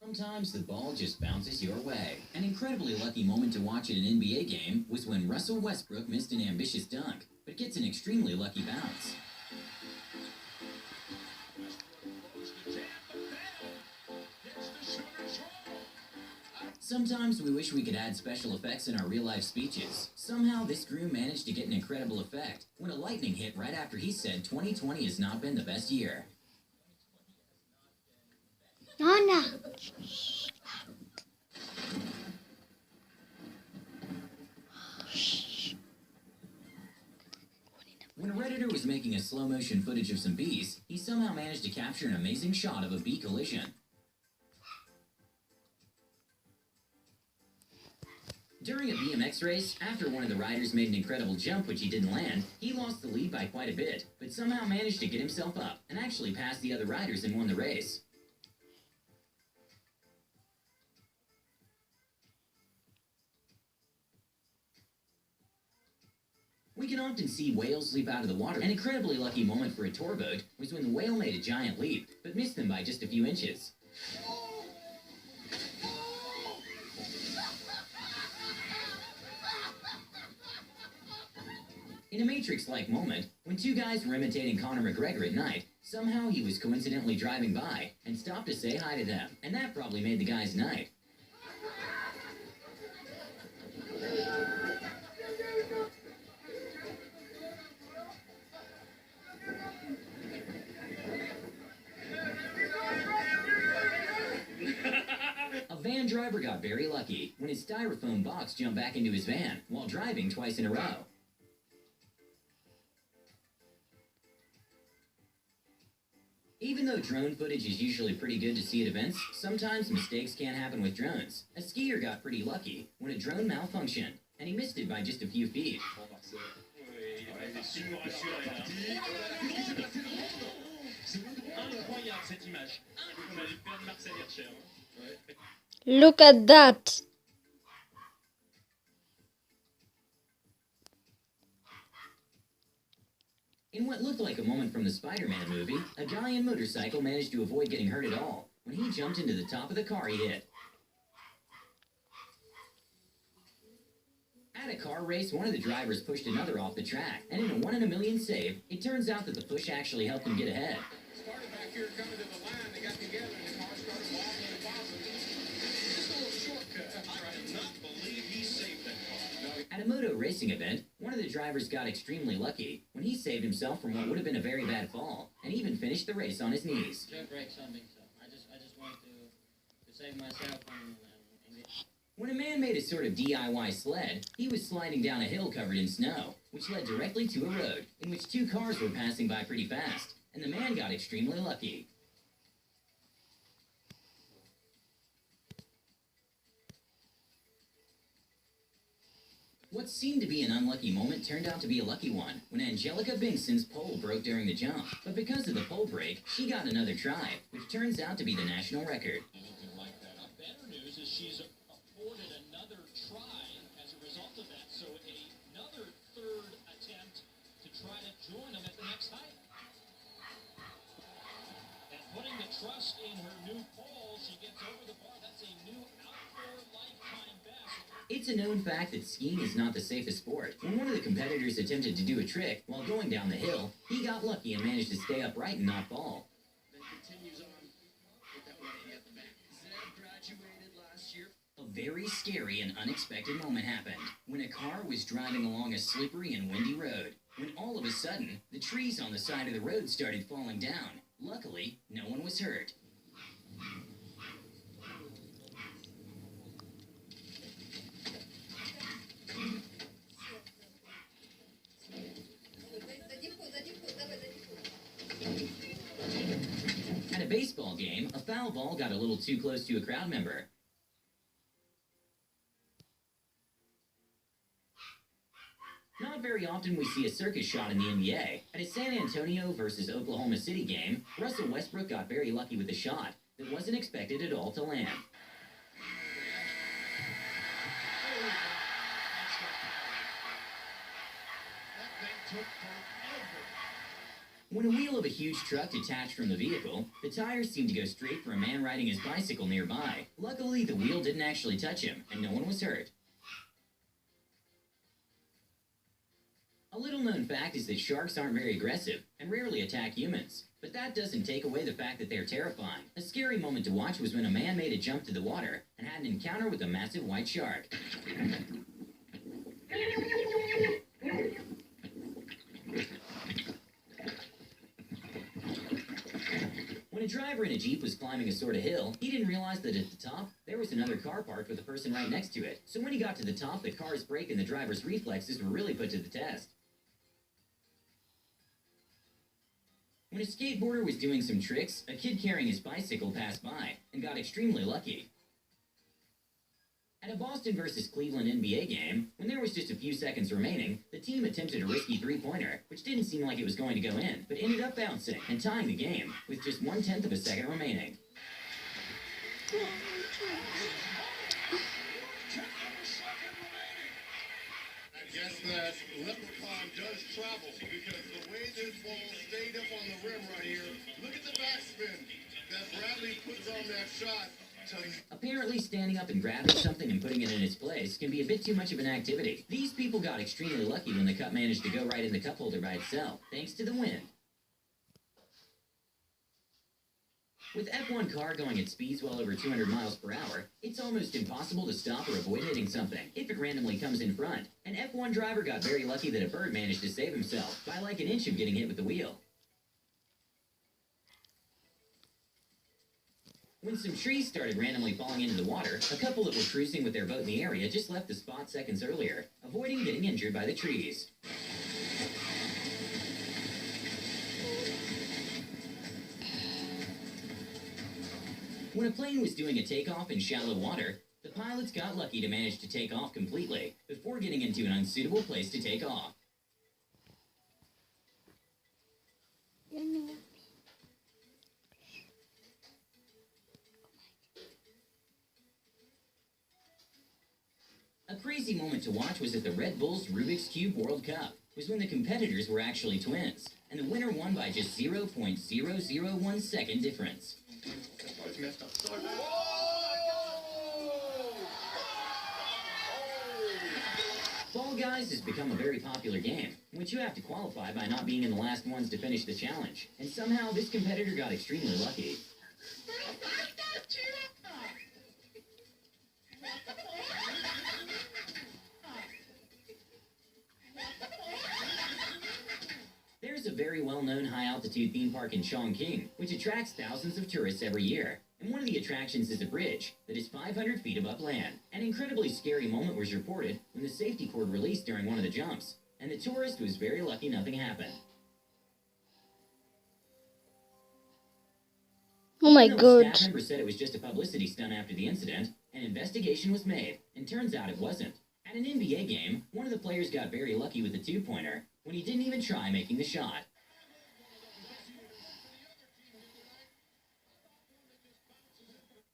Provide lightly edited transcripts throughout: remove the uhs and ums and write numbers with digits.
Sometimes the ball just bounces your way. An incredibly lucky moment to watch at an NBA game was when Russell Westbrook missed an ambitious dunk, but gets an extremely lucky bounce. Sometimes we wish we could add special effects in our real-life speeches. Somehow this groom managed to get an incredible effect when a lightning hit right after he said 2020 has not been the best year. Nana. When a Redditor was making a slow-motion footage of some bees, he somehow managed to capture an amazing shot of a bee collision. During a BMX race, after one of the riders made an incredible jump which he didn't land, he lost the lead by quite a bit, but somehow managed to get himself up and actually passed the other riders and won the race. We can often see whales leap out of the water. An incredibly lucky moment for a tour boat was when the whale made a giant leap, but missed them by just a few inches. In a Matrix-like moment, when two guys were imitating Conor McGregor at night, somehow he was coincidentally driving by and stopped to say hi to them, and that probably made the guy's night. A van driver got very lucky when his styrofoam box jumped back into his van while driving twice in a row. Even though drone footage is usually pretty good to see at events, sometimes mistakes can happen with drones. A skier got pretty lucky when a drone malfunctioned, and he missed it by just a few feet. Look at that. In what looked like a moment from the Spider-Man movie, a guy in motorcycle managed to avoid getting hurt at all when he jumped into the top of the car he hit. At a car race, one of the drivers pushed another off the track, and in a 1 in a million save, it turns out that the push actually helped him get ahead. Started back here coming to the line, they got together and the car started wobbling and wobbling. Just a little shortcut. I cannot believe he saved that car. At a moto racing event, one of the drivers got extremely lucky when he saved himself from what would have been a very bad fall, and even finished the race on his knees. Don't break something, so I just wanted to save myself and When a man made a sort of DIY sled, he was sliding down a hill covered in snow, which led directly to a road in which two cars were passing by pretty fast, and the man got extremely lucky. What seemed to be an unlucky moment turned out to be a lucky one when Angelica Bingson's pole broke during the jump. But because of the pole break, she got another try, which turns out to be the national record. Anything like that. Better news is she's afforded another try as a result of that. So another third attempt to try to join them at the next height. And putting the trust in her new pole, she gets over the bar. That's a new outdoor lifetime best. It's a known fact that skiing is not the safest sport. When one of the competitors attempted to do a trick while going down the hill, he got lucky and managed to stay upright and not fall. Then continues on with that one at the back. Zeb graduated last year. A very scary and unexpected moment happened when a car was driving along a slippery and windy road, when all of a sudden, the trees on the side of the road started falling down. Luckily, no one was hurt. At a baseball game, a foul ball got a little too close to a crowd member. Not very often we see a circus shot in the NBA. At a San Antonio versus Oklahoma City game, Russell Westbrook got very lucky with a shot that wasn't expected at all to land. That thing took forever. When a wheel of a huge truck detached from the vehicle, the tires seemed to go straight for a man riding his bicycle nearby. Luckily, the wheel didn't actually touch him, and no one was hurt. A little-known fact is that sharks aren't very aggressive and rarely attack humans. But that doesn't take away the fact that they're terrifying. A scary moment to watch was when a man made a jump to the water and had an encounter with a massive white shark. When a driver in a Jeep was climbing a sort of hill, he didn't realize that at the top, there was another car parked with a person right next to it. So when he got to the top, the car's brake and the driver's reflexes were really put to the test. When a skateboarder was doing some tricks, a kid carrying his bicycle passed by and got extremely lucky. At a Boston versus Cleveland NBA game, when there was just a few seconds remaining, the team attempted a risky three-pointer, which didn't seem like it was going to go in, but ended up bouncing and tying the game with just 1/10 of a second remaining. I guess that leprechaun does travel because the way this ball stayed up on the rim right here, look at the backspin that Bradley puts on that shot. Apparently, standing up and grabbing something and putting it in its place can be a bit too much of an activity. These people got extremely lucky when the cup managed to go right in the cup holder by itself, thanks to the wind. With F1 car going at speeds well over 200 miles per hour, it's almost impossible to stop or avoid hitting something if it randomly comes in front. An F1 driver got very lucky that a bird managed to save himself by like an inch of getting hit with the wheel. When some trees started randomly falling into the water, a couple that were cruising with their boat in the area just left the spot seconds earlier, avoiding getting injured by the trees. When a plane was doing a takeoff in shallow water, the pilots got lucky to manage to take off completely before getting into an unsuitable place to take off. A crazy moment to watch was at the Red Bull's Rubik's Cube World Cup, was when the competitors were actually twins, and the winner won by just 0.001 second difference. Fall Guys has become a very popular game, in which you have to qualify by not being in the last ones to finish the challenge, and somehow this competitor got extremely lucky. There's a very well-known high-altitude theme park in Chongqing, which attracts thousands of tourists every year. And one of the attractions is a bridge that is 500 feet above land. An incredibly scary moment was reported when the safety cord released during one of the jumps, and the tourist was very lucky nothing happened. Oh my A god. staff member said it was just a publicity stunt after the incident. An investigation was made, and turns out it wasn't. At an NBA game, one of the players got very lucky with a two-pointer when he didn't even try making the shot.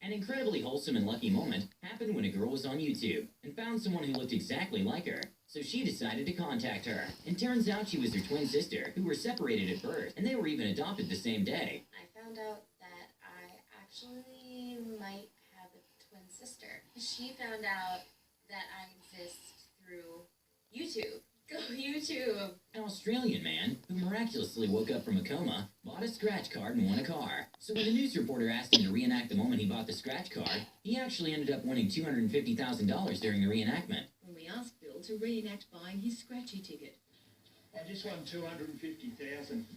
An incredibly wholesome and lucky moment happened when a girl was on YouTube and found someone who looked exactly like her. So she decided to contact her. And turns out she was her twin sister, who were separated at birth, and they were even adopted the same day. I found out that I actually might have a twin sister. She found out that I exist through YouTube. Go YouTube! An Australian man, who miraculously woke up from a coma, bought a scratch card and won a car. So when the news reporter asked him to reenact the moment he bought the scratch card, he actually ended up winning $250,000 during the reenactment. When we asked Bill to reenact buying his scratchy ticket. I just won 250,000.